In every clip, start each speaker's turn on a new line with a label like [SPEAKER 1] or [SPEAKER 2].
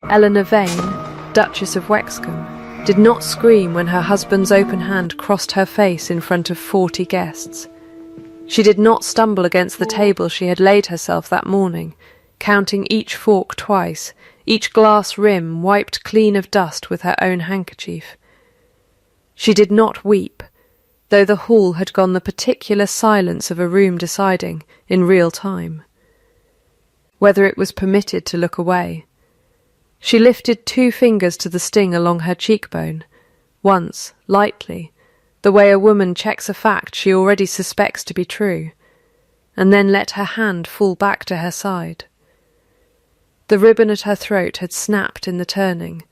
[SPEAKER 1] Eleanor Vane, Duchess of Wexcombe, did not scream when her husband's open hand crossed her face in front of 40 guests. She did not stumble against the table she had laid herself that morning, counting each fork twice, each glass rim wiped clean of dust with her own handkerchief. She did not weep, though the hall had gone the particular silence of a room deciding, in real time, whether it was permitted to look away. She lifted 2 fingers to the sting along her cheekbone, once, lightly, the way a woman checks a fact she already suspects to be true, and then let her hand fall back to her side. The ribbon at her throat had snapped in the turning.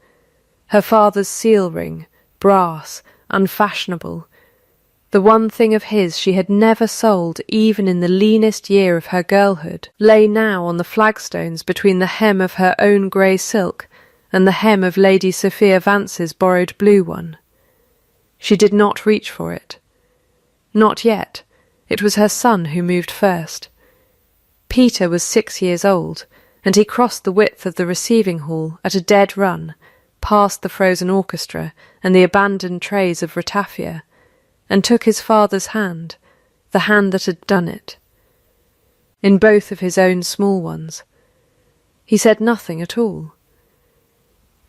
[SPEAKER 1] Her father's seal ring, brass, unfashionable, the one thing of his she had never sold even in the leanest year of her girlhood, lay now on the flagstones between the hem of her own grey silk and the hem of Lady Sophia Vance's borrowed blue one. She did not reach for it. Not yet. It was her son who moved first. Peter was 6 years old, and he crossed the width of the receiving hall at a dead run, past the frozen orchestra and the abandoned trays of ratafia, and took his father's hand, the hand that had done it, in both of his own small ones. He said nothing at all.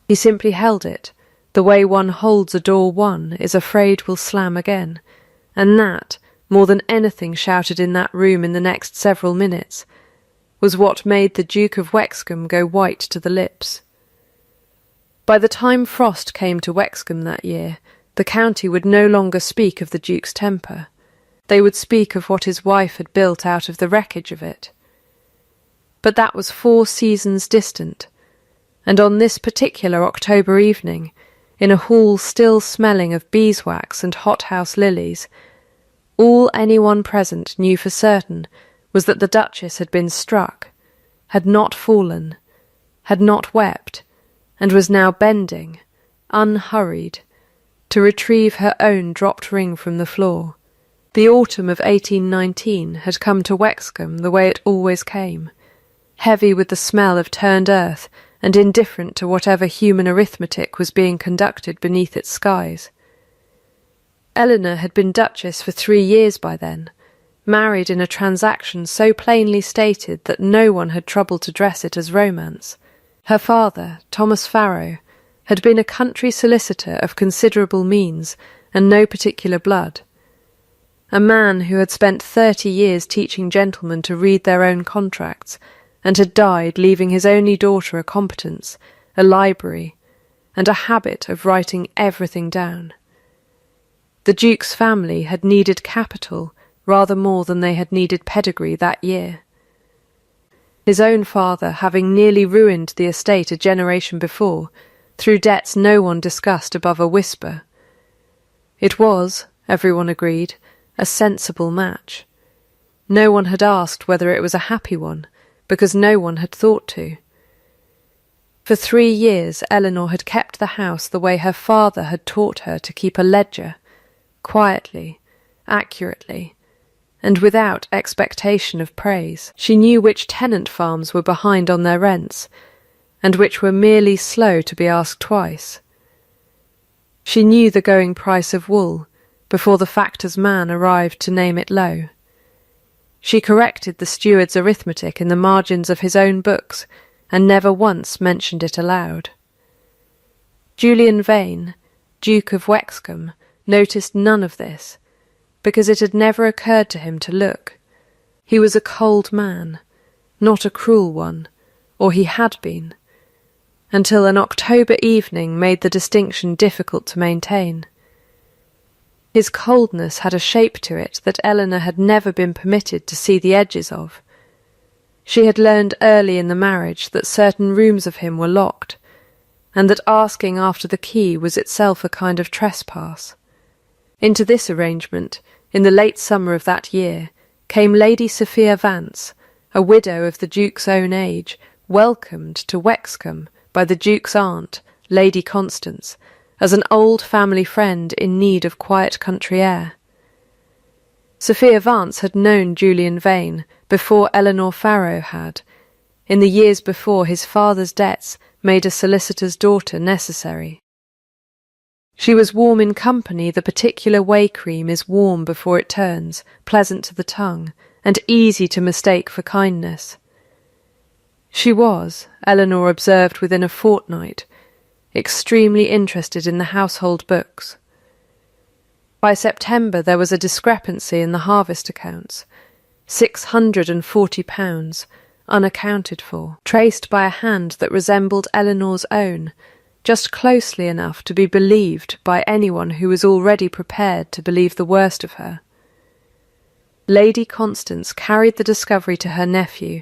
[SPEAKER 1] He simply held it, the way one holds a door one is afraid will slam again, and that, more than anything shouted in that room in the next several minutes, was what made the Duke of Wexcombe go white to the lips. By the time frost came to Wexcombe that year, the county would no longer speak of the Duke's temper. They would speak of what his wife had built out of the wreckage of it. But that was 4 seasons distant, and on this particular October evening, in a hall still smelling of beeswax and hothouse lilies, all anyone present knew for certain was that the Duchess had been struck, had not fallen, had not wept, and was now bending, unhurried, to retrieve her own dropped ring from the floor. The autumn of 1819 had come to Wexcombe the way it always came, heavy with the smell of turned earth and indifferent to whatever human arithmetic was being conducted beneath its skies. Eleanor had been Duchess for 3 years by then, married in a transaction so plainly stated that no one had troubled to dress it as romance. Her father, Thomas Farrow, had been a country solicitor of considerable means and no particular blood, a man who had spent 30 years teaching gentlemen to read their own contracts, and had died leaving his only daughter a competence, a library, and a habit of writing everything down. The Duke's family had needed capital rather more than they had needed pedigree that year. His own father having nearly ruined the estate a generation before, through debts no one discussed above a whisper. It was, everyone agreed, a sensible match. No one had asked whether it was a happy one, because no one had thought to. For 3 years Eleanor had kept the house the way her father had taught her to keep a ledger, quietly, accurately, and without expectation of praise. She knew which tenant farms were behind on their rents, and which were merely slow to be asked twice. She knew the going price of wool before the factor's man arrived to name it low. She corrected the steward's arithmetic in the margins of his own books, and never once mentioned it aloud. Julian Vane, Duke of Wexcombe, noticed none of this, because it had never occurred to him to look. He was a cold man, not a cruel one, or he had been, until an October evening made the distinction difficult to maintain. His coldness had a shape to it that Eleanor had never been permitted to see the edges of. She had learned early in the marriage that certain rooms of him were locked, and that asking after the key was itself a kind of trespass. Into this arrangement, in the late summer of that year, came Lady Sophia Vance, a widow of the Duke's own age, welcomed to Wexcombe by the Duke's aunt, Lady Constance, as an old family friend in need of quiet country air. Sophia Vance had known Julian Vane before Eleanor Farrow had, in the years before his father's debts made a solicitor's daughter necessary. She was warm in company. The particular whey cream is warm before it turns, pleasant to the tongue, and easy to mistake for kindness. She was, Eleanor observed within a fortnight, extremely interested in the household books. By September there was a discrepancy in the harvest accounts, £640, unaccounted for, traced by a hand that resembled Eleanor's own, just closely enough to be believed by anyone who was already prepared to believe the worst of her. Lady Constance carried the discovery to her nephew,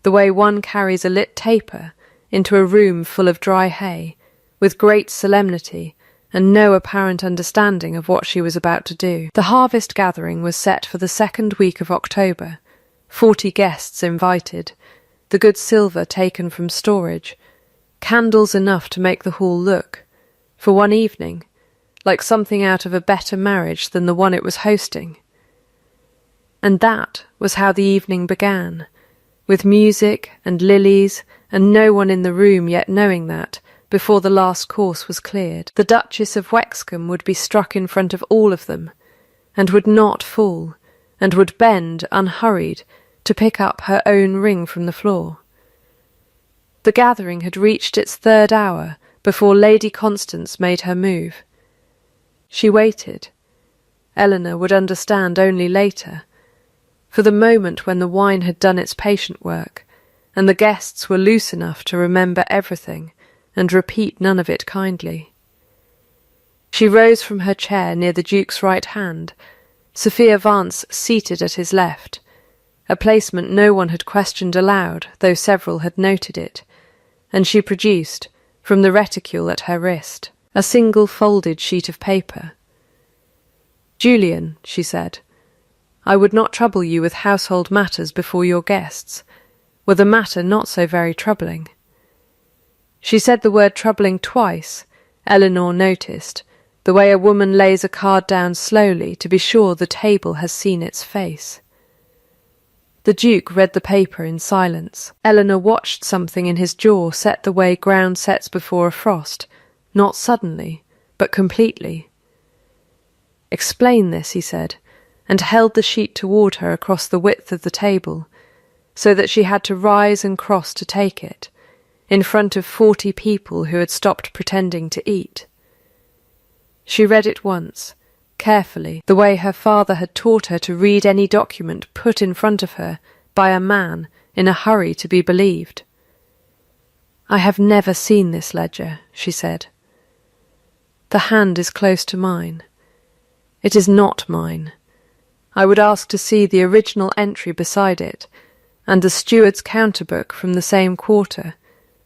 [SPEAKER 1] the way one carries a lit taper into a room full of dry hay, with great solemnity and no apparent understanding of what she was about to do. The harvest gathering was set for the 2nd week of October, 40 guests invited, the good silver taken from storage, candles enough to make the hall look, for one evening, like something out of a better marriage than the one it was hosting. And that was how the evening began, with music and lilies, and no one in the room yet knowing that, before the last course was cleared, the Duchess of Wexcombe would be struck in front of all of them, and would not fall, and would bend, unhurried, to pick up her own ring from the floor. The gathering had reached its 3rd hour before Lady Constance made her move. She waited. Eleanor would understand only later, for the moment when the wine had done its patient work, and the guests were loose enough to remember everything and repeat none of it kindly. She rose from her chair near the Duke's right hand, Sophia Vance seated at his left, a placement no one had questioned aloud, though several had noted it, and she produced, from the reticule at her wrist, a single folded sheet of paper. "Julian," she said, "I would not trouble you with household matters before your guests, were the matter not so very troubling." She said the word troubling twice, Eleanor noticed, the way a woman lays a card down slowly to be sure the table has seen its face. The Duke read the paper in silence. Eleanor watched something in his jaw set the way ground sets before a frost, not suddenly, but completely. "Explain this," he said, and held the sheet toward her across the width of the table, so that she had to rise and cross to take it, in front of 40 people who had stopped pretending to eat. She read it once, carefully, the way her father had taught her to read any document put in front of her by a man in a hurry to be believed. "I have never seen this ledger," she said. "The hand is close to mine. It is not mine. I would ask to see the original entry beside it, and the steward's counterbook from the same quarter,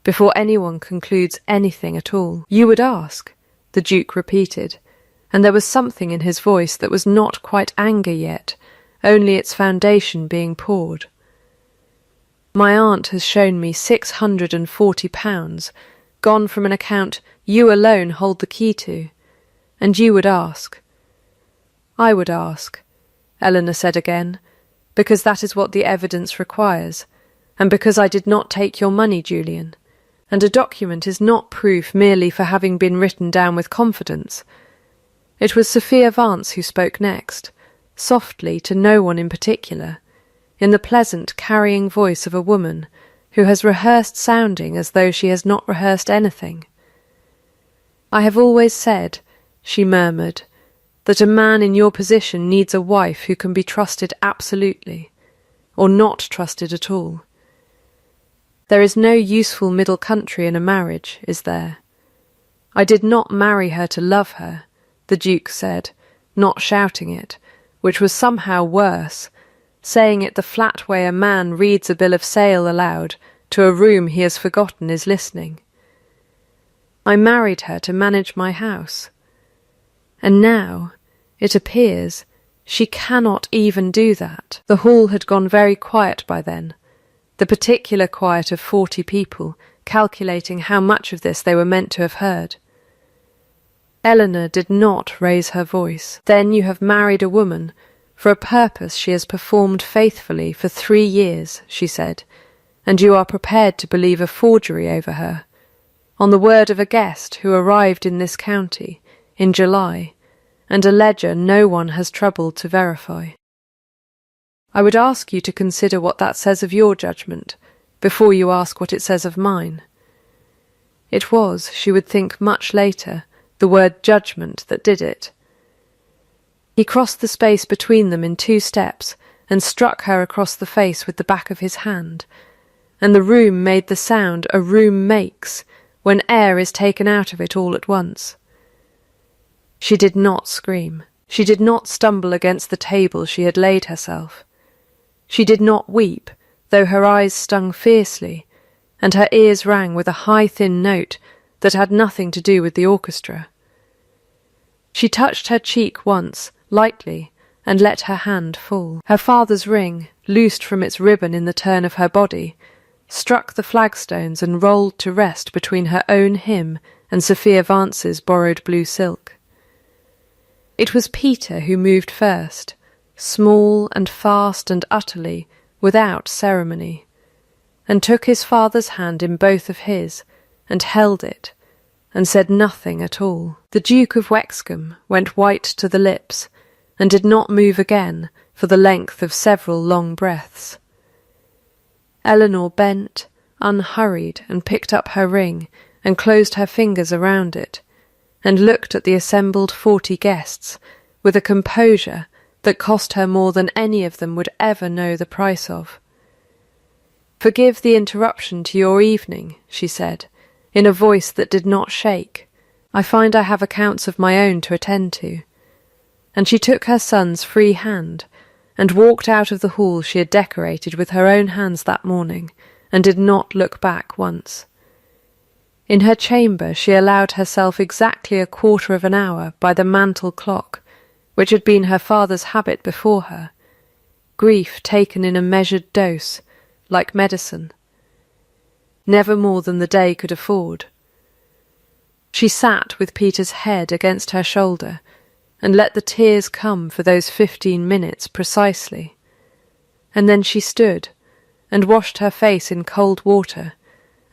[SPEAKER 1] before anyone concludes anything at all." "You would ask," the Duke repeated, and there was something in his voice that was not quite anger yet, only its foundation being poured. "My aunt has shown me £640, gone from an account you alone hold the key to, and you would ask." "I would ask," Eleanor said again, "because that is what the evidence requires, and because I did not take your money, Julian. And a document is not proof merely for having been written down with confidence." It was Sophia Vance who spoke next, softly to no one in particular, in the pleasant, carrying voice of a woman who has rehearsed sounding as though she has not rehearsed anything. "I have always said," she murmured, "that a man in your position needs a wife who can be trusted absolutely, or not trusted at all. There is no useful middle country in a marriage, is there? I did not marry her to love her," the Duke said, not shouting it, which was somehow worse, saying it the flat way a man reads a bill of sale aloud to a room he has forgotten is listening. "I married her to manage my house. And now, it appears, she cannot even do that." The hall had gone very quiet by then, the particular quiet of 40 people, calculating how much of this they were meant to have heard. Eleanor did not raise her voice. "Then you have married a woman for a purpose she has performed faithfully for 3 years, she said, and you are prepared to believe a forgery over her, on the word of a guest who arrived in this county in July, and a ledger no one has troubled to verify. I would ask you to consider what that says of your judgment, before you ask what it says of mine. It was, she would think much later, the word judgment that did it. He crossed the space between them in 2 steps and struck her across the face with the back of his hand, and the room made the sound a room makes when air is taken out of it all at once. She did not scream. She did not stumble against the table she had laid herself. She did not weep, though her eyes stung fiercely, and her ears rang with a high thin note that had nothing to do with the orchestra. She touched her cheek once, lightly, and let her hand fall. Her father's ring, loosed from its ribbon in the turn of her body, struck the flagstones and rolled to rest between her own hymn and Sophia Vance's borrowed blue silk. It was Peter who moved first, small and fast and utterly, without ceremony, and took his father's hand in both of his, and held it, and said nothing at all. The Duke of Wexcombe went white to the lips, and did not move again for the length of several long breaths. Eleanor bent, unhurried, and picked up her ring, and closed her fingers around it, and looked at the assembled 40 guests with a composure that cost her more than any of them would ever know the price of. "Forgive the interruption to your evening," she said, in a voice that did not shake. "I find I have accounts of my own to attend to." And she took her son's free hand, and walked out of the hall she had decorated with her own hands that morning, and did not look back once. In her chamber she allowed herself exactly 1/4 of an hour by the mantel clock, which had been her father's habit before her, grief taken in a measured dose, like medicine. Never more than the day could afford. She sat with Peter's head against her shoulder, and let the tears come for those 15 minutes precisely. And then she stood, and washed her face in cold water,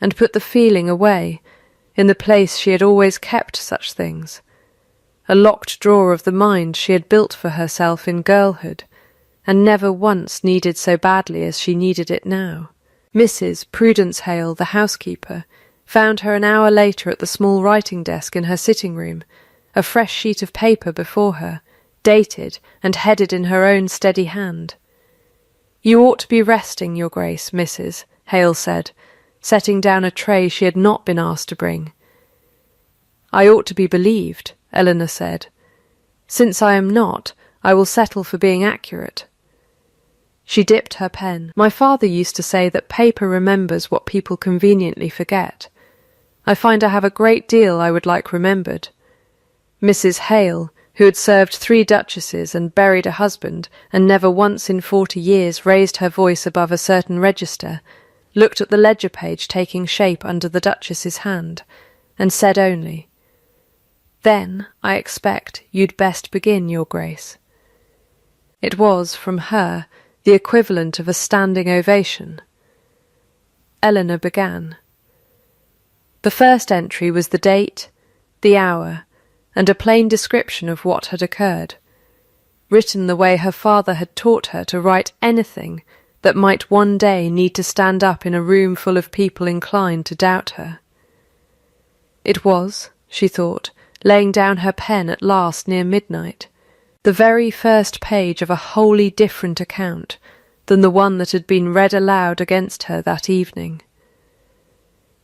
[SPEAKER 1] and put the feeling away, in the place she had always kept such things, a locked drawer of the mind she had built for herself in girlhood, and never once needed so badly as she needed it now. Mrs. Prudence Hale, the housekeeper, found her an hour later at the small writing desk in her sitting room, a fresh sheet of paper before her, dated and headed in her own steady hand. "You ought to be resting, Your Grace, Mrs.," Hale said, setting down a tray she had not been asked to bring. "I ought to be believed," Eleanor said. "Since I am not, I will settle for being accurate." She dipped her pen. "My father used to say that paper remembers what people conveniently forget. I find I have a great deal I would like remembered." Mrs. Hale, who had served 3 duchesses and buried a husband, and never once in 40 years raised her voice above a certain register, looked at the ledger page taking shape under the Duchess's hand, and said only, "Then, I expect, you'd best begin, Your Grace." It was, from her, the equivalent of a standing ovation. Eleanor began. The first entry was the date, the hour, and a plain description of what had occurred, written the way her father had taught her to write anything that might one day need to stand up in a room full of people inclined to doubt her. It was, she thought, laying down her pen at last near midnight, the very first page of a wholly different account than the one that had been read aloud against her that evening.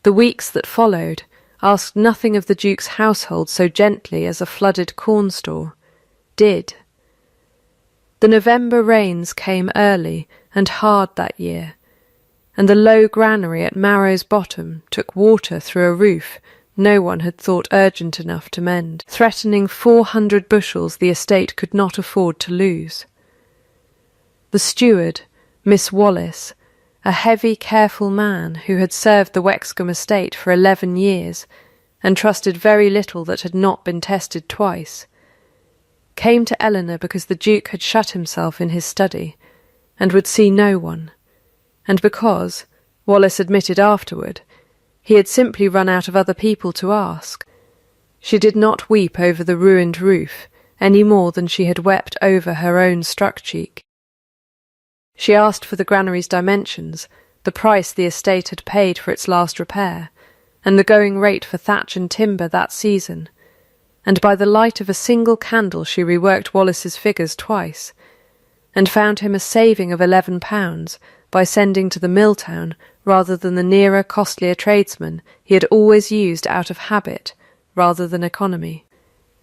[SPEAKER 1] The weeks that followed asked nothing of the Duke's household so gently as a flooded corn store did. The November rains came early and hard that year, and the low granary at Marrow's Bottom took water through a roof no one had thought urgent enough to mend, threatening 400 bushels the estate could not afford to lose. The steward, Miss Wallace, a heavy, careful man who had served the Wexcombe estate for 11 years and trusted very little that had not been tested twice, came to Eleanor because the Duke had shut himself in his study and would see no one, and because, Wallace admitted afterward, He had simply run out of other people to ask. She did not weep over the ruined roof any more than she had wept over her own struck cheek. She asked for the granary's dimensions, the price the estate had paid for its last repair, and the going rate for thatch and timber that season, and by the light of a single candle she reworked Wallace's figures twice, and found him a saving of £11 by sending to the mill town rather than the nearer, costlier tradesman he had always used out of habit rather than economy.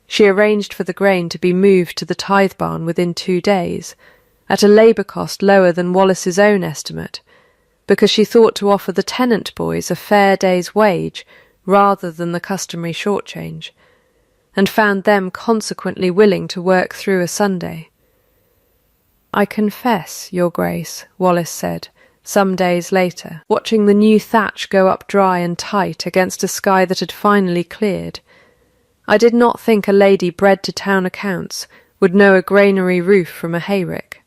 [SPEAKER 1] She arranged for the grain to be moved to the tithe barn within 2 days, at a labour cost lower than Wallace's own estimate, because she thought to offer the tenant boys a fair day's wage rather than the customary shortchange, and found them consequently willing to work through a Sunday. "I confess, Your Grace," Wallace said, some days later, watching the new thatch go up dry and tight against a sky that had finally cleared, "I did not think a lady bred to town accounts would know a granary roof from a hayrick."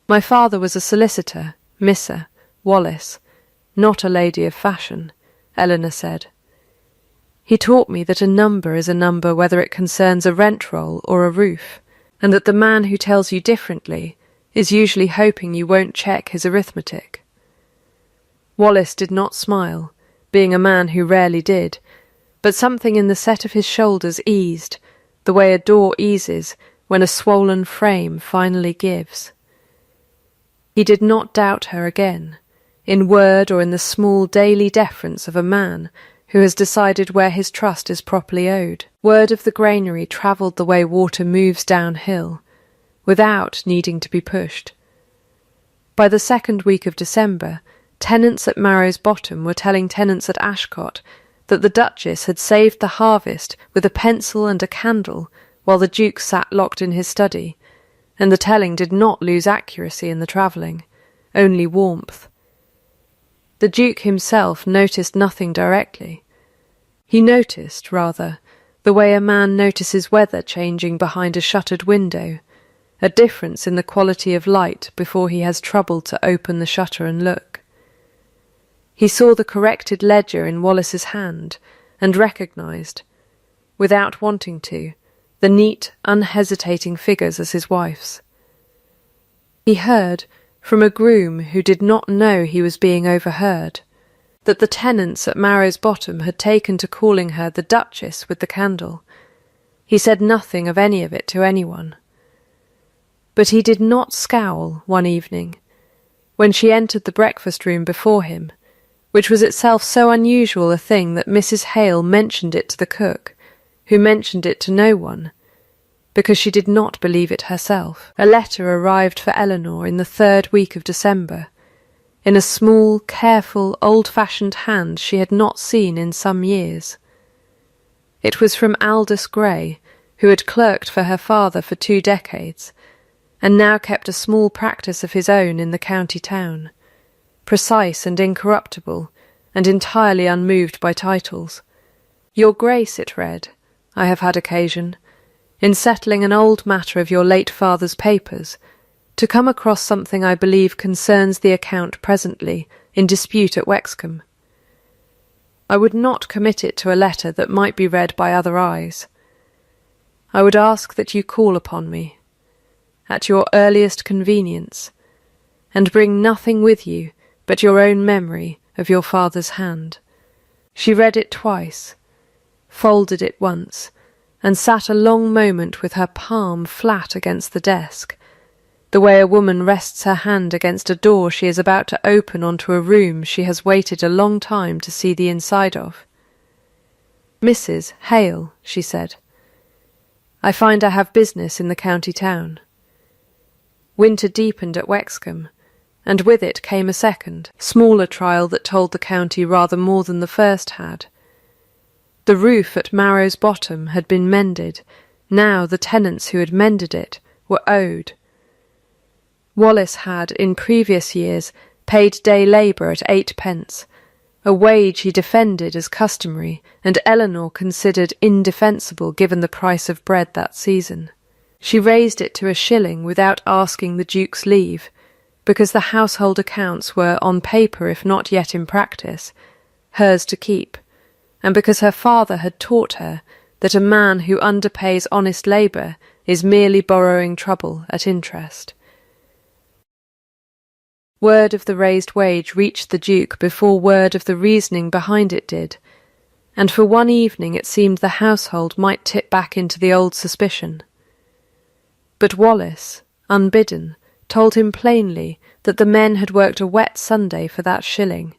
[SPEAKER 1] "My father was a solicitor, Missa, Wallace, not a lady of fashion," Eleanor said. "He taught me that a number is a number whether it concerns a rent roll or a roof, and that the man who tells you differently is usually hoping you won't check his arithmetic." Wallace did not smile, being a man who rarely did, but something in the set of his shoulders eased, the way a door eases when a swollen frame finally gives. He did not doubt her again, in word or in the small daily deference of a man who has decided where his trust is properly owed. Word of the granary travelled the way water moves downhill, without needing to be pushed. By the second week of December, tenants at Marrow's Bottom were telling tenants at Ashcott that the Duchess had saved the harvest with a pencil and a candle while the Duke sat locked in his study, and the telling did not lose accuracy in the travelling, only warmth. The Duke himself noticed nothing directly. He noticed, rather, the way a man notices weather changing behind a shuttered window, a difference in the quality of light before he has trouble to open the shutter and look. He saw the corrected ledger in Wallace's hand, and recognised, without wanting to, the neat, unhesitating figures as his wife's. He heard, from a groom who did not know he was being overheard, that the tenants at Marrow's Bottom had taken to calling her the Duchess with the candle. He said nothing of any of it to anyone. But he did not scowl one evening, when she entered the breakfast-room before him, which was itself so unusual a thing that Mrs. Hale mentioned it to the cook, who mentioned it to no one, because she did not believe it herself. A letter arrived for Eleanor in the 3rd week of December, in a small, careful, old-fashioned hand she had not seen in some years. It was from Aldous Gray, who had clerked for her father for 2 decades, and now kept a small practice of his own in the county town, precise and incorruptible, and entirely unmoved by titles. "Your Grace," it read, "I have had occasion, in settling an old matter of your late father's papers, to come across something I believe concerns the account presently in dispute at Wexcombe. I would not commit it to a letter that might be read by other eyes. I would ask that you call upon me, at your earliest convenience, and bring nothing with you but your own memory of your father's hand." She read it twice, folded it once, and sat a long moment with her palm flat against the desk, the way a woman rests her hand against a door she is about to open onto a room she has waited a long time to see the inside of. "Mrs. Hale," she said, "I find I have business in the county town." Winter deepened at Wexcombe, and with it came a second, smaller trial that told the county rather more than the first had. The roof at Marrow's Bottom had been mended. Now the tenants who had mended it were owed. Wallace had, in previous years, paid day labour at 8p, a wage he defended as customary, and Eleanor considered indefensible given the price of bread that season. She raised it to £1 without asking the Duke's leave, because the household accounts were, on paper if not yet in practice, hers to keep, and because her father had taught her that a man who underpays honest labour is merely borrowing trouble at interest. Word of the raised wage reached the Duke before word of the reasoning behind it did, and for one evening it seemed the household might tip back into the old suspicion. But Wallace, unbidden, told him plainly that the men had worked a wet Sunday for that shilling,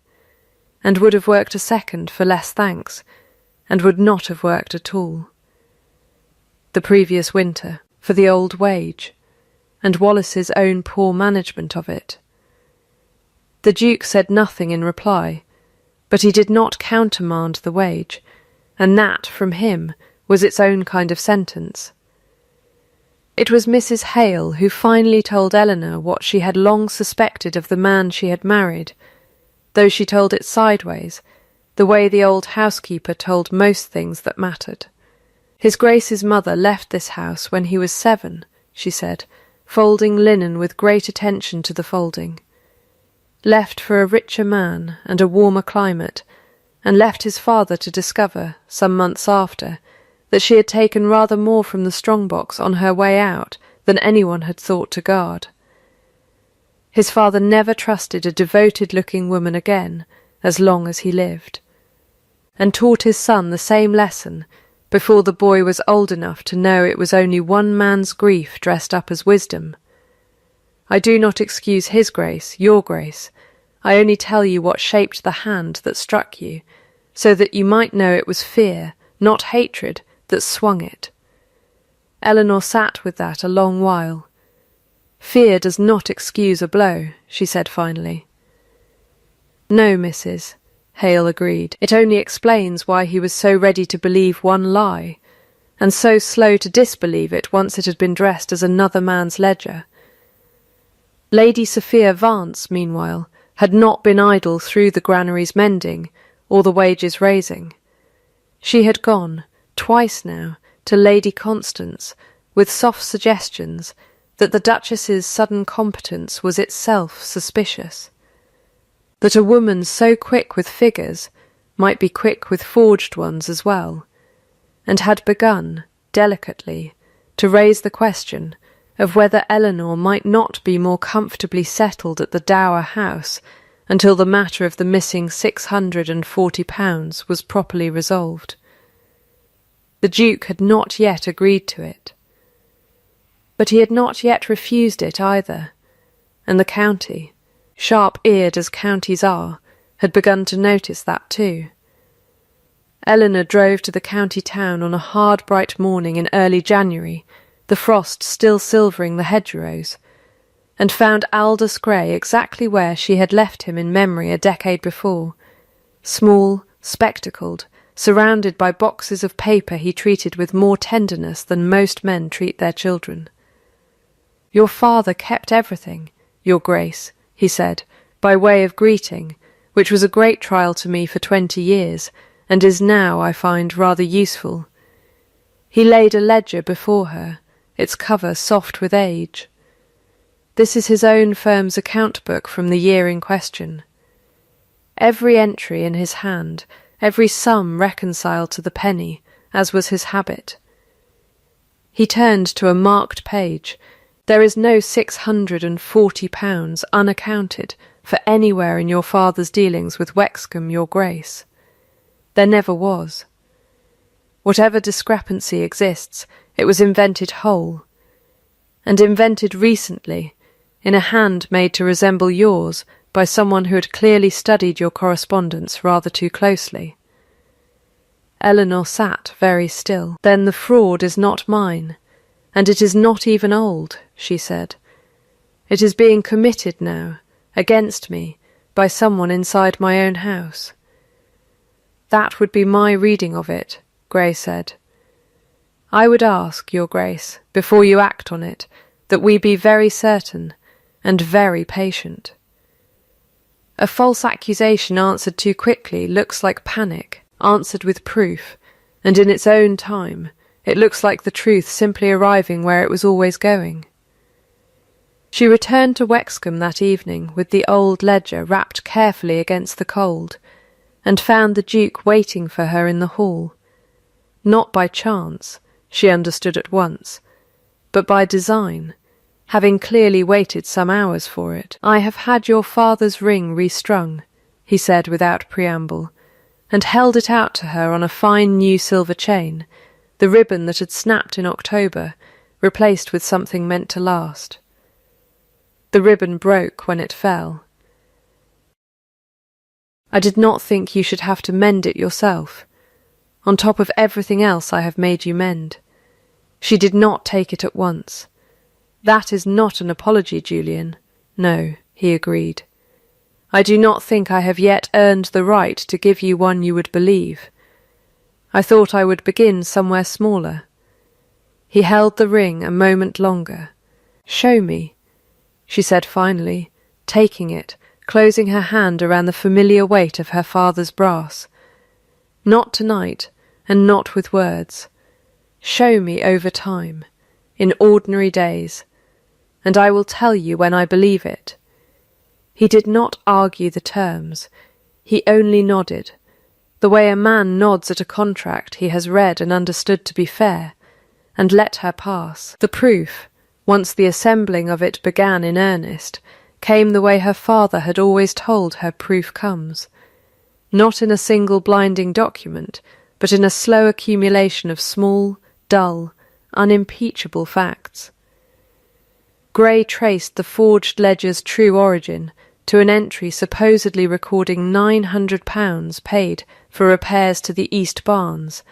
[SPEAKER 1] and would have worked a second for less thanks, and would not have worked at all. The previous winter, for the old wage, and Wallace's own poor management of it. The Duke said nothing in reply, but he did not countermand the wage, and that, from him, was its own kind of sentence. It was Mrs. Hale who finally told Eleanor what she had long suspected of the man she had married, though she told it sideways, the way the old housekeeper told most things that mattered. His Grace's mother left this house when he was 7, she said, folding linen with great attention to the folding. Left for a richer man and a warmer climate, and left his father to discover, some months after, that she had taken rather more from the strong-box on her way out than anyone had thought to guard. His father never trusted a devoted-looking woman again as long as he lived, and taught his son the same lesson before the boy was old enough to know it was only one man's grief dressed up as wisdom. I do not excuse his Grace, your Grace. I only tell you what shaped the hand that struck you, so that you might know it was fear, not hatred, that swung it. Eleanor sat with that a long while. Fear does not excuse a blow, she said finally. No, Mrs., Hale agreed. It only explains why he was so ready to believe one lie, and so slow to disbelieve it once it had been dressed as another man's ledger. Lady Sophia Vance, meanwhile, had not been idle through the granaries mending, or the wages raising. She had gone, twice now, to Lady Constance, with soft suggestions that the Duchess's sudden competence was itself suspicious, that a woman so quick with figures might be quick with forged ones as well, and had begun, delicately, to raise the question of whether Eleanor might not be more comfortably settled at the Dower House until the matter of the missing £640 was properly resolved. The Duke had not yet agreed to it. But he had not yet refused it either, and the county, sharp-eared as counties are, had begun to notice that too. Eleanor drove to the county town on a hard bright morning in early January, the frost still silvering the hedgerows, and found Aldous Gray exactly where she had left him in memory a decade before, small, spectacled, surrounded by boxes of paper he treated with more tenderness than most men treat their children. "Your father kept everything, your Grace," he said, by way of greeting, which was a great trial to me for 20 years, and is now, I find, rather useful. He laid a ledger before her, its cover soft with age. This is his own firm's account book from the year in question. Every entry in his hand, every sum reconciled to the penny, as was his habit. He turned to a marked page. There is no £640 unaccounted for anywhere in your father's dealings with Wexcombe, your Grace. There never was. Whatever discrepancy exists, it was invented whole, and invented recently, in a hand made to resemble yours by someone who had clearly studied your correspondence rather too closely. Eleanor sat very still. "Then the fraud is not mine, and it is not even old," she said. "It is being committed now, against me, by someone inside my own house." "That would be my reading of it," Gray said. "I would ask, your Grace, before you act on it, that we be very certain, and very patient. A false accusation answered too quickly looks like panic, answered with proof, and in its own time, it looks like the truth simply arriving where it was always going." She returned to Wexcombe that evening with the old ledger wrapped carefully against the cold, and found the Duke waiting for her in the hall. Not by chance, she understood at once, but by design, having clearly waited some hours for it. "I have had your father's ring restrung," he said without preamble, and held it out to her on a fine new silver chain, the ribbon that had snapped in October, replaced with something meant to last. The ribbon broke when it fell. "I did not think you should have to mend it yourself. On top of everything else I have made you mend." She did not take it at once. "That is not an apology, Julian." "No," he agreed. "I do not think I have yet earned the right to give you one you would believe. I thought I would begin somewhere smaller." He held the ring a moment longer. "Show me," she said finally, taking it, closing her hand around the familiar weight of her father's brass. "Not tonight, and not with words. Show me over time, in ordinary days, and I will tell you when I believe it." He did not argue the terms. He only nodded, the way a man nods at a contract he has read and understood to be fair, and let her pass. The proof, once the assembling of it began in earnest, came the way her father had always told her proof comes, not in a single blinding document, but in a slow accumulation of small, dull, unimpeachable facts. Gray traced the forged ledger's true origin to an entry supposedly recording £900 paid for repairs to the east barns,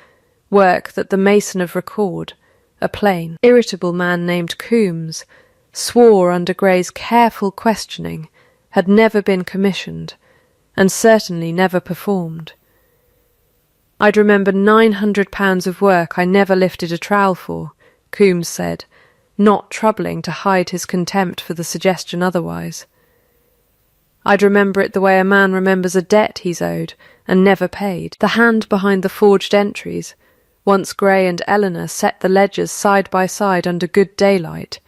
[SPEAKER 1] work that the mason of record, a plain, irritable man named Coombs, swore under Gray's careful questioning had never been commissioned, and certainly never performed. "I'd remember £900 of work I never lifted a trowel for," Coombs said, not troubling to hide his contempt for the suggestion otherwise. "I'd remember it the way a man remembers a debt he's owed and never paid." The hand behind the forged entries, once Gray and Eleanor set the ledgers side by side under good daylight,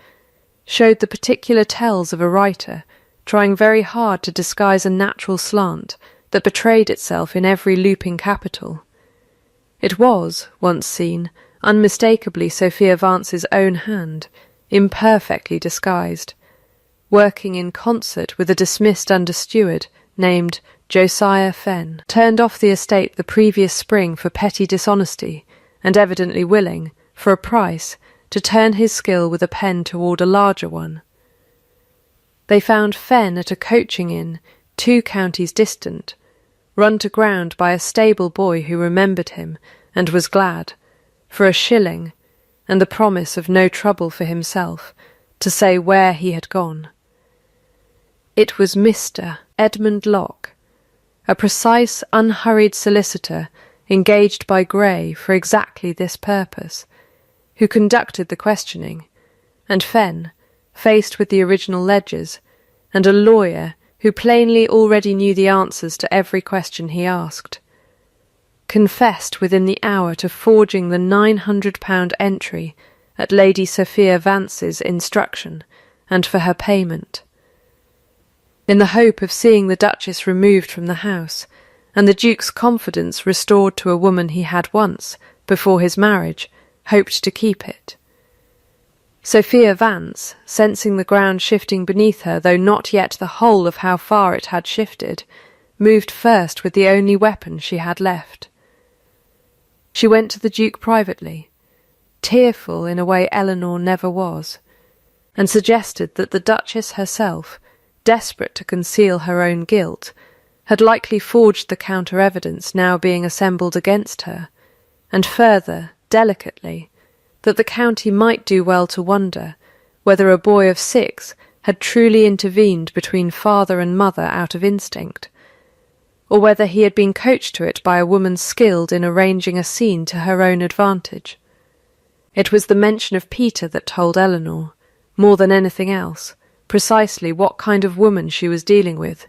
[SPEAKER 1] showed the particular tells of a writer trying very hard to disguise a natural slant that betrayed itself in every looping capital. It was, once seen, unmistakably Sophia Vance's own hand, imperfectly disguised, working in concert with a dismissed understeward named Josiah Fenn, turned off the estate the previous spring for petty dishonesty, and evidently willing, for a price, to turn his skill with a pen toward a larger one. They found Fenn at a coaching inn 2 counties distant, run to ground by a stable boy who remembered him and was glad, for £1 and the promise of no trouble for himself, to say where he had gone. It was Mr. Edmund Locke, a precise, unhurried solicitor engaged by Gray for exactly this purpose, who conducted the questioning, and Fenn, faced with the original ledgers, and a lawyer who plainly already knew the answers to every question he asked, confessed within the hour to forging the £900 entry at Lady Sophia Vance's instruction and for her payment. In the hope of seeing the Duchess removed from the house, and the Duke's confidence restored to a woman he had once, before his marriage, hoped to keep it. Sophia Vance, sensing the ground shifting beneath her, though not yet the whole of how far it had shifted, moved first with the only weapon she had left. She went to the Duke privately, tearful in a way Eleanor never was, and suggested that the Duchess herself, desperate to conceal her own guilt, had likely forged the counter-evidence now being assembled against her, and further, delicately, that the county might do well to wonder whether a boy of 6 had truly intervened between father and mother out of instinct, or whether he had been coached to it by a woman skilled in arranging a scene to her own advantage. It was the mention of Peter that told Eleanor, more than anything else, precisely what kind of woman she was dealing with.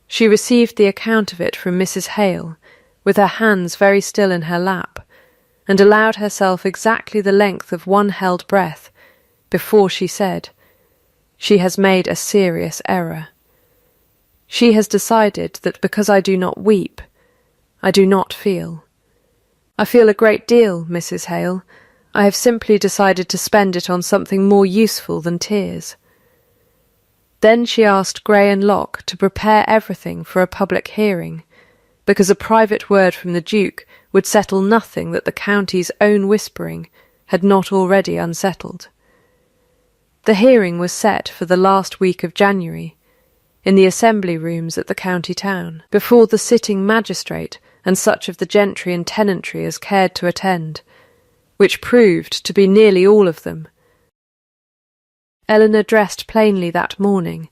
[SPEAKER 1] She received the account of it from Mrs. Hale, with her hands very still in her lap, and allowed herself exactly the length of one held breath before she said, "She has made a serious error." She has decided that because I do not weep, I do not feel. I feel a great deal, Mrs. Hale. I have simply decided to spend it on something more useful than tears. Then she asked Grey and Locke to prepare everything for a public hearing, because a private word from the Duke would settle nothing that the county's own whispering had not already unsettled. The hearing was set for the last week of January, in the assembly rooms at the county town, before the sitting magistrate and such of the gentry and tenantry as cared to attend, which proved to be nearly all of them. Eleanor dressed plainly that morning,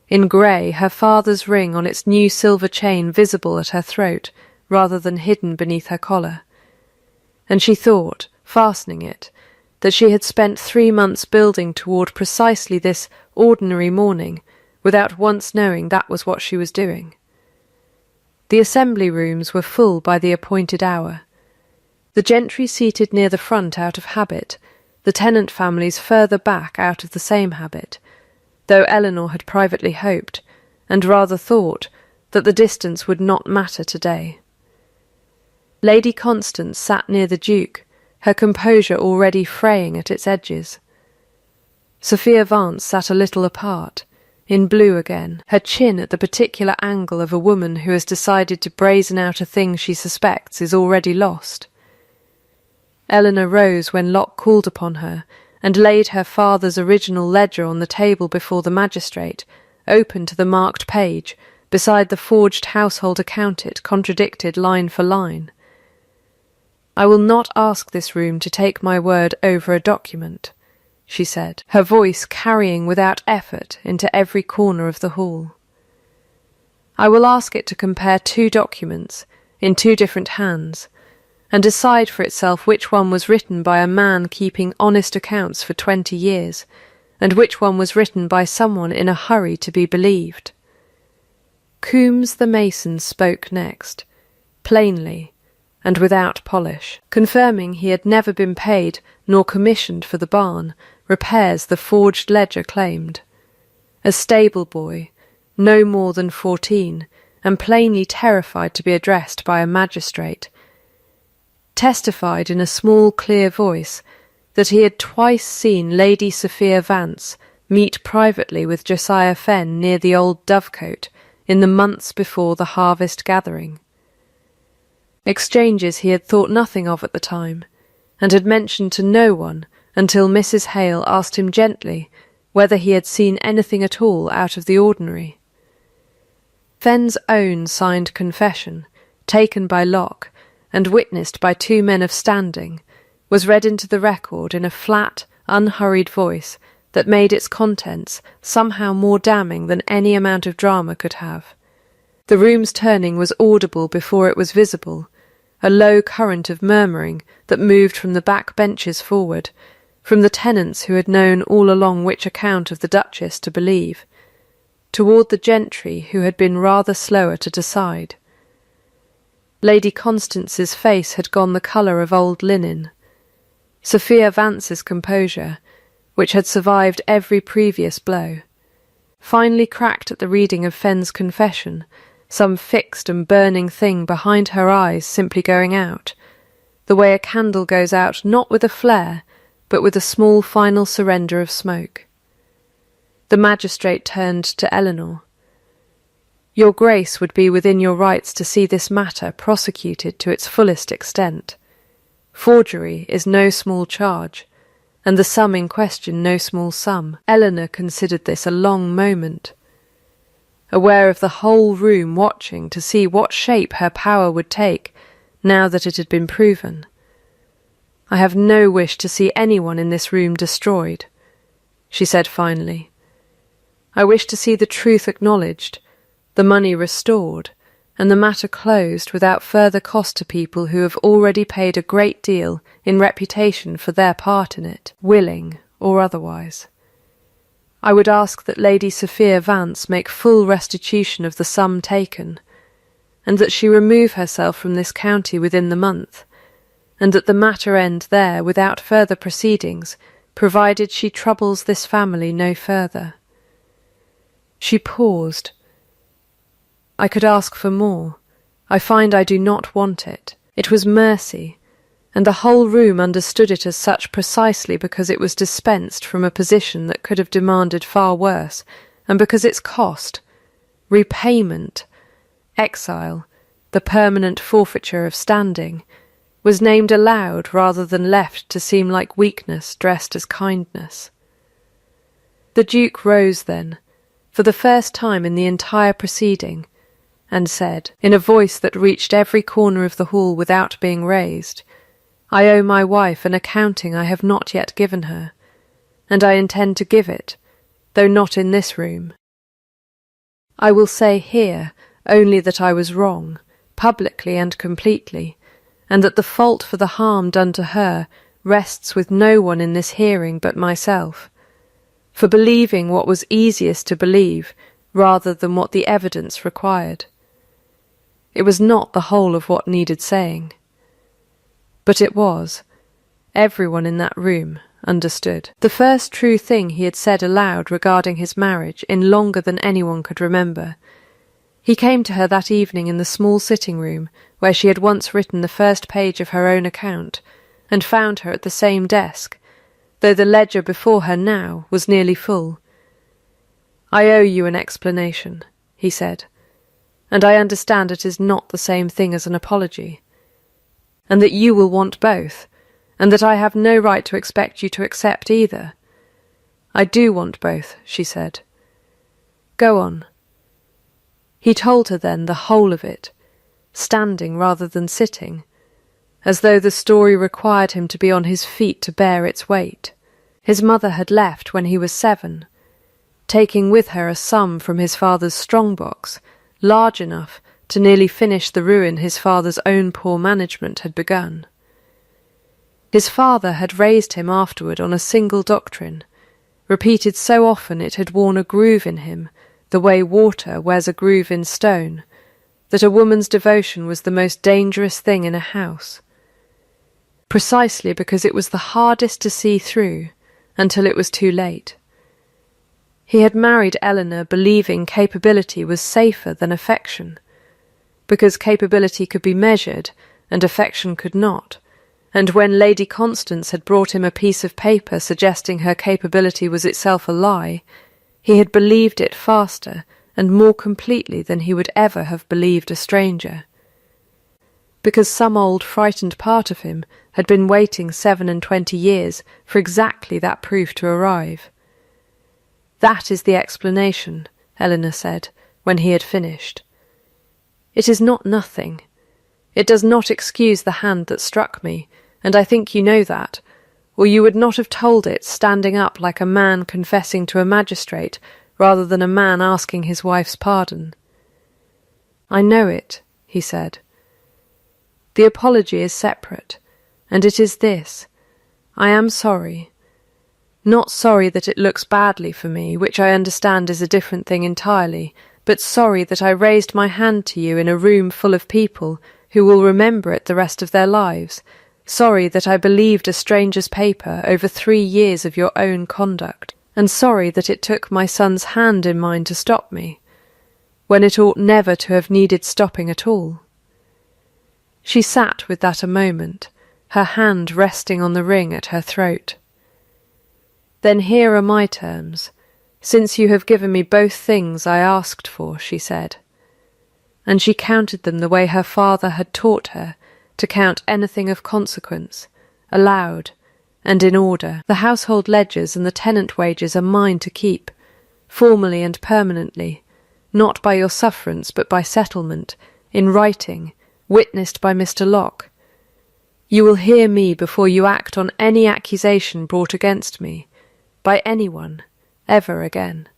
[SPEAKER 1] in grey, her father's ring on its new silver chain visible at her throat rather than hidden beneath her collar, and she thought, fastening it, that she had spent 3 months building toward precisely this ordinary morning without once knowing that was what she was doing. The assembly rooms were full by the appointed hour. The gentry seated near the front out of habit, the tenant families further back out of the same habit, though Eleanor had privately hoped, and rather thought, that the distance would not matter today. Lady Constance sat near the Duke, her composure already fraying at its edges. Sophia Vance sat a little apart, in blue again, her chin at the particular angle of a woman who has decided to brazen out a thing she suspects is already lost. Eleanor rose when Locke called upon her, and laid her father's original ledger on the table before the magistrate, open to the marked page, beside the forged household account it contradicted line for line. "I will not ask this room to take my word over a document," she said, her voice carrying without effort into every corner of the hall. "I will ask it to compare 2 documents, in 2 different hands, and decide for itself which one was written by a man keeping honest accounts for 20 years, and which one was written by someone in a hurry to be believed." Coombs the mason spoke next, plainly, and without polish, confirming he had never been paid nor commissioned for the barn repairs the forged ledger claimed. A stable boy, no more than 14, and plainly terrified to be addressed by a magistrate, testified in a small clear voice that he had twice seen Lady Sophia Vance meet privately with Josiah Fenn near the old Dovecote in the months before the harvest gathering. Exchanges he had thought nothing of at the time, and had mentioned to no one until Mrs. Hale asked him gently whether he had seen anything at all out of the ordinary. Fenn's own signed confession, taken by Locke, and witnessed by 2 men of standing, was read into the record in a flat, unhurried voice that made its contents somehow more damning than any amount of drama could have. The room's turning was audible before it was visible, a low current of murmuring that moved from the back benches forward, from the tenants who had known all along which account of the Duchess to believe, toward the gentry who had been rather slower to decide. Lady Constance's face had gone the colour of old linen. Sophia Vance's composure, which had survived every previous blow, finally cracked at the reading of Fenn's confession, some fixed and burning thing behind her eyes simply going out, the way a candle goes out not with a flare, but with a small final surrender of smoke. The magistrate turned to Eleanor. "Your Grace would be within your rights to see this matter prosecuted to its fullest extent. Forgery is no small charge, and the sum in question no small sum." Eleanor considered this a long moment, aware of the whole room watching to see what shape her power would take now that it had been proven. "I have no wish to see anyone in this room destroyed," she said finally. "I wish to see the truth acknowledged, the money restored, and the matter closed without further cost to people who have already paid a great deal in reputation for their part in it, willing or otherwise. I would ask that Lady Sophia Vance make full restitution of the sum taken, and that she remove herself from this county within the month, and that the matter end there without further proceedings, provided she troubles this family no further." She paused, I could ask for more. I find I do not want it. It was mercy, and the whole room understood it as such precisely because it was dispensed from a position that could have demanded far worse, and because its cost, repayment, exile, the permanent forfeiture of standing, was named aloud rather than left to seem like weakness dressed as kindness. The Duke rose then, for the first time in the entire proceeding, and said, in a voice that reached every corner of the hall without being raised, "I owe my wife an accounting I have not yet given her, and I intend to give it, though not in this room. I will say here only that I was wrong, publicly and completely, and that the fault for the harm done to her rests with no one in this hearing but myself, for believing what was easiest to believe rather than what the evidence required. It was not the whole of what needed saying. But it was. Everyone in that room understood. The first true thing he had said aloud regarding his marriage in longer than anyone could remember. He came to her that evening in the small sitting room where she had once written the first page of her own account, and found her at the same desk, though the ledger before her now was nearly full. "I owe you an explanation," he said, "and I understand it is not the same thing as an apology, and that you will want both, and that I have no right to expect you to accept either." "I do want both," she said. "Go on." He told her then the whole of it, standing rather than sitting, as though the story required him to be on his feet to bear its weight. His mother had left when he was 7, taking with her a sum from his father's strong-box, large enough to nearly finish the ruin his father's own poor management had begun. His father had raised him afterward on a single doctrine, repeated so often it had worn a groove in him, the way water wears a groove in stone, that a woman's devotion was the most dangerous thing in a house, precisely because it was the hardest to see through until it was too late. He had married Eleanor believing capability was safer than affection, because capability could be measured and affection could not, and when Lady Constance had brought him a piece of paper suggesting her capability was itself a lie, he had believed it faster and more completely than he would ever have believed a stranger, because some old frightened part of him had been waiting 27 years for exactly that proof to arrive. "That is the explanation," Eleanor said, when he had finished. "It is not nothing. It does not excuse the hand that struck me, and I think you know that, or you would not have told it standing up like a man confessing to a magistrate rather than a man asking his wife's pardon." "I know it," he said. "The apology is separate, and it is this. I am sorry. Not sorry that it looks badly for me, which I understand is a different thing entirely, but sorry that I raised my hand to you in a room full of people who will remember it the rest of their lives, sorry that I believed a stranger's paper over 3 years of your own conduct, and sorry that it took my son's hand in mine to stop me, when it ought never to have needed stopping at all." She sat with that a moment, her hand resting on the ring at her throat. "Then here are my terms, since you have given me both things I asked for," she said. And she counted them the way her father had taught her to count anything of consequence, aloud, and in order. "The household ledgers and the tenant wages are mine to keep, formally and permanently, not by your sufferance but by settlement, in writing, witnessed by Mr. Locke. You will hear me before you act on any accusation brought against me, by anyone, ever again.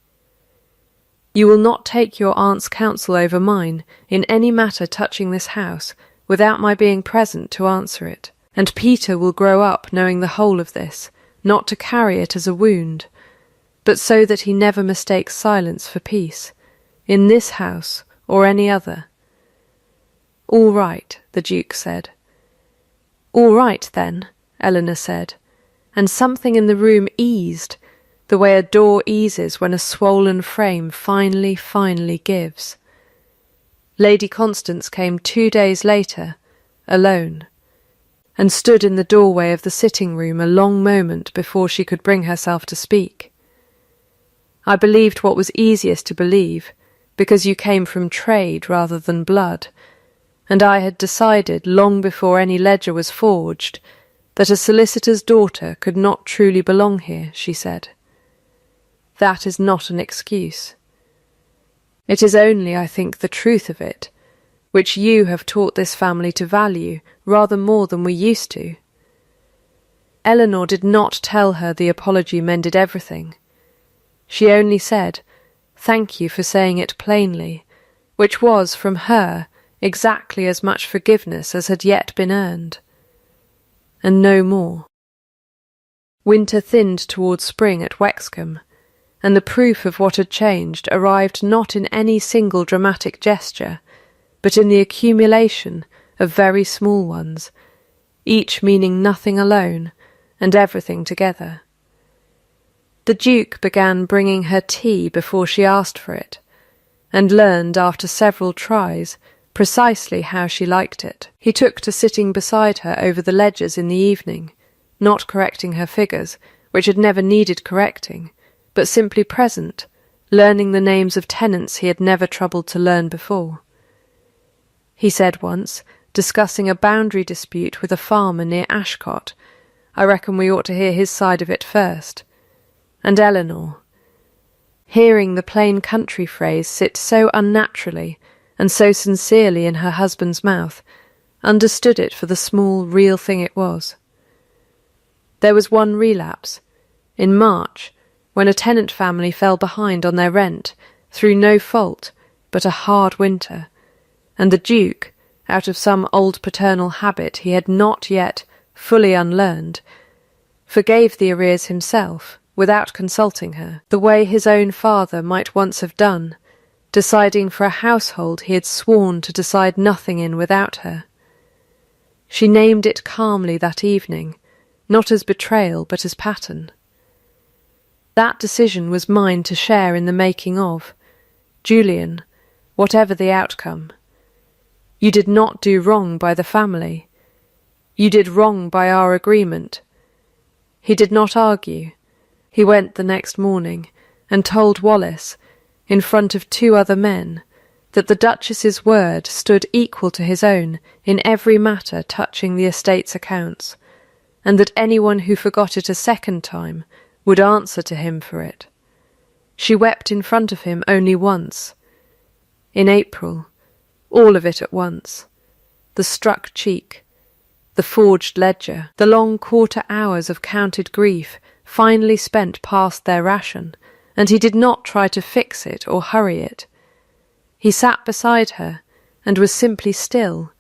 [SPEAKER 1] You will not take your aunt's counsel over mine in any matter touching this house without my being present to answer it, and Peter will grow up knowing the whole of this, not to carry it as a wound, but so that he never mistakes silence for peace, in this house or any other." "All right," the Duke said. "All right, then," Eleanor said, and something in the room eased, the way a door eases when a swollen frame finally gives. Lady Constance came 2 days later, alone, and stood in the doorway of the sitting-room a long moment before she could bring herself to speak. I believed what was easiest to believe, because you came from trade rather than blood, and I had decided long before any ledger was forged that a solicitor's daughter could not truly belong here, she said. That is not an excuse. It is only, I think, the truth of it, which you have taught this family to value rather more than we used to. Eleanor did not tell her the apology mended everything. She only said, "Thank you for saying it plainly," which was, from her, exactly as much forgiveness as had yet been earned. And no more. Winter thinned towards spring at Wexcombe, and the proof of what had changed arrived not in any single dramatic gesture, but in the accumulation of very small ones, each meaning nothing alone and everything together. The Duke began bringing her tea before she asked for it, and learned after several tries precisely how she liked it. He took to sitting beside her over the ledgers in the evening, not correcting her figures, which had never needed correcting, but simply present, learning the names of tenants he had never troubled to learn before. He said once, discussing a boundary dispute with a farmer near Ashcott, "I reckon we ought to hear his side of it first." And Eleanor, hearing the plain country phrase sit so unnaturally and so sincerely in her husband's mouth, understood it for the small, real thing it was. There was one relapse, in March, when a tenant family fell behind on their rent, through no fault but a hard winter, and the Duke, out of some old paternal habit he had not yet fully unlearned, forgave the arrears himself, without consulting her, the way his own father might once have done, deciding for a household he had sworn to decide nothing in without her. She named it calmly that evening, not as betrayal but as pattern. That decision was mine to share in the making of. Julian, whatever the outcome. You did not do wrong by the family. You did wrong by our agreement. He did not argue. He went the next morning and told Wallace, in front of 2 other men, that the Duchess's word stood equal to his own in every matter touching the estate's accounts, and that anyone who forgot it a second time would answer to him for it. She wept in front of him only once. In April, all of it at once. The struck cheek, the forged ledger, the long quarter hours of counted grief finally spent past their ration, and he did not try to fix it or hurry it. He sat beside her and was simply still,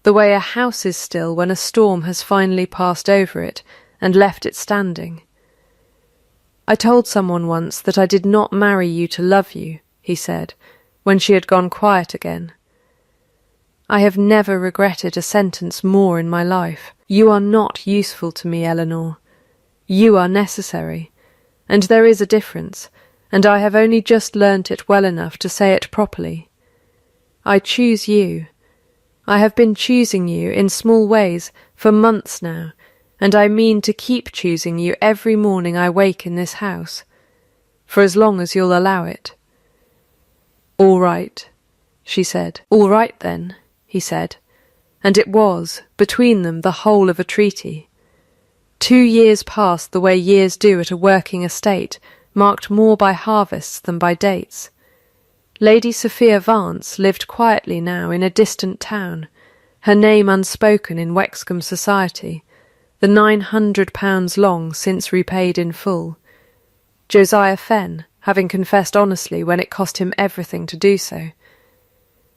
[SPEAKER 1] the way a house is still when a storm has finally passed over it and left it standing. "I told someone once that I did not marry you to love you," he said, when she had gone quiet again. "I have never regretted a sentence more in my life. You are not useful to me, Eleanor. You are necessary, and there is a difference, and I have only just learnt it well enough to say it properly. I choose you. I have been choosing you in small ways for months now, and I mean to keep choosing you every morning I wake in this house, for as long as you'll allow it." "All right," she said. "All right, then," he said, and it was, between them, the whole of a treaty. 2 years passed the way years do at a working estate, marked more by harvests than by dates. Lady Sophia Vance lived quietly now in a distant town, her name unspoken in Wexcombe society, the £900 long since repaid in full. Josiah Fenn, having confessed honestly when it cost him everything to do so,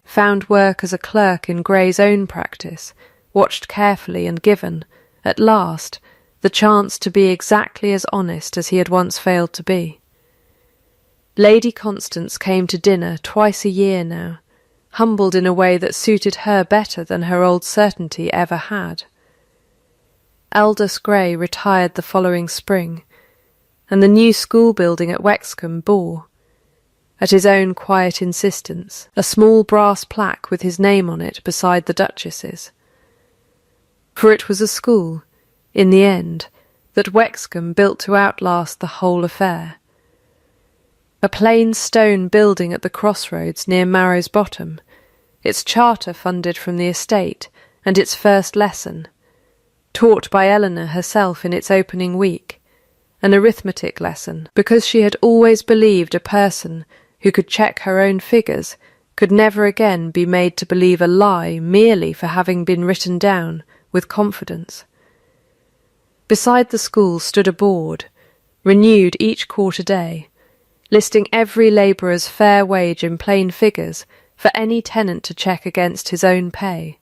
[SPEAKER 1] found work as a clerk in Gray's own practice, watched carefully and given, at last, the chance to be exactly as honest as he had once failed to be. Lady Constance came to dinner twice a year now, humbled in a way that suited her better than her old certainty ever had. Aldous Gray retired the following spring, and the new school building at Wexcombe bore. at his own quiet insistence, a small brass plaque with his name on it beside the Duchess's. For it was a school, in the end, that Wexcombe built to outlast the whole affair. A plain stone building at the crossroads near Marrow's Bottom, its charter funded from the estate, and its first lesson, taught by Eleanor herself in its opening week, an arithmetic lesson, because she had always believed a person who could check her own figures could never again be made to believe a lie merely for having been written down with confidence. Beside the school stood a board, renewed each quarter day, listing every labourer's fair wage in plain figures for any tenant to check against his own pay,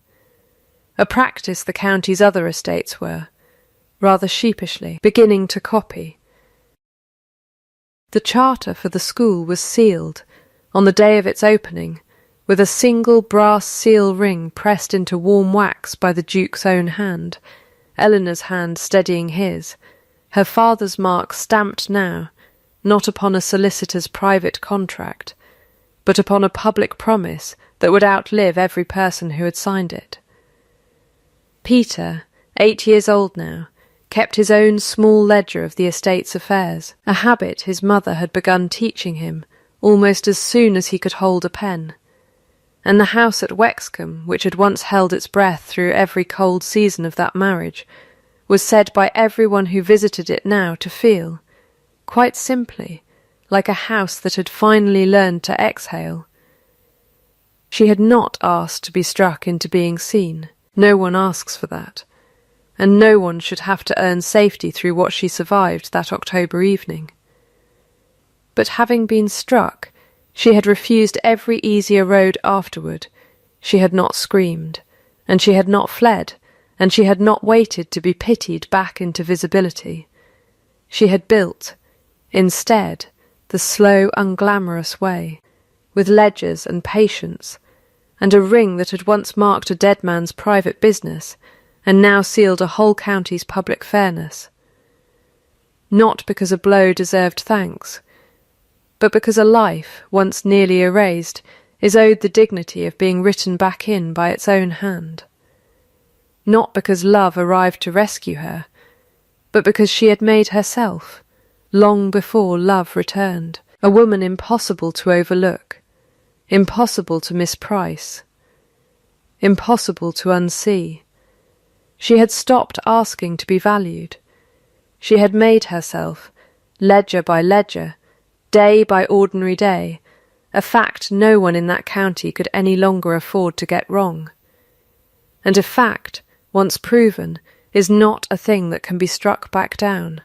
[SPEAKER 1] a practice the county's other estates were, rather sheepishly, beginning to copy. The charter for the school was sealed, on the day of its opening, with a single brass seal ring pressed into warm wax by the Duke's own hand, Eleanor's hand steadying his, her father's mark stamped now, not upon a solicitor's private contract, but upon a public promise that would outlive every person who had signed it. Peter, 8 years old now, kept his own small ledger of the estate's affairs, a habit his mother had begun teaching him almost as soon as he could hold a pen. And the house at Wexcombe, which had once held its breath through every cold season of that marriage, was said by everyone who visited it now to feel, quite simply, like a house that had finally learned to exhale. She had not asked to be struck into being seen. No one asks for that, and no one should have to earn safety through what she survived that October evening. But having been struck, she had refused every easier road afterward. She had not screamed, and she had not fled, and she had not waited to be pitied back into visibility. She had built, instead, the slow, unglamorous way, with ledgers and patience, and a ring that had once marked a dead man's private business, and now sealed a whole county's public fairness. Not because a blow deserved thanks, but because a life, once nearly erased, is owed the dignity of being written back in by its own hand. Not because love arrived to rescue her, but because she had made herself, long before love returned, a woman impossible to overlook, impossible to misprice, impossible to unsee. She had stopped asking to be valued. She had made herself, ledger by ledger, day by ordinary day, a fact no one in that county could any longer afford to get wrong. And a fact, once proven, is not a thing that can be struck back down.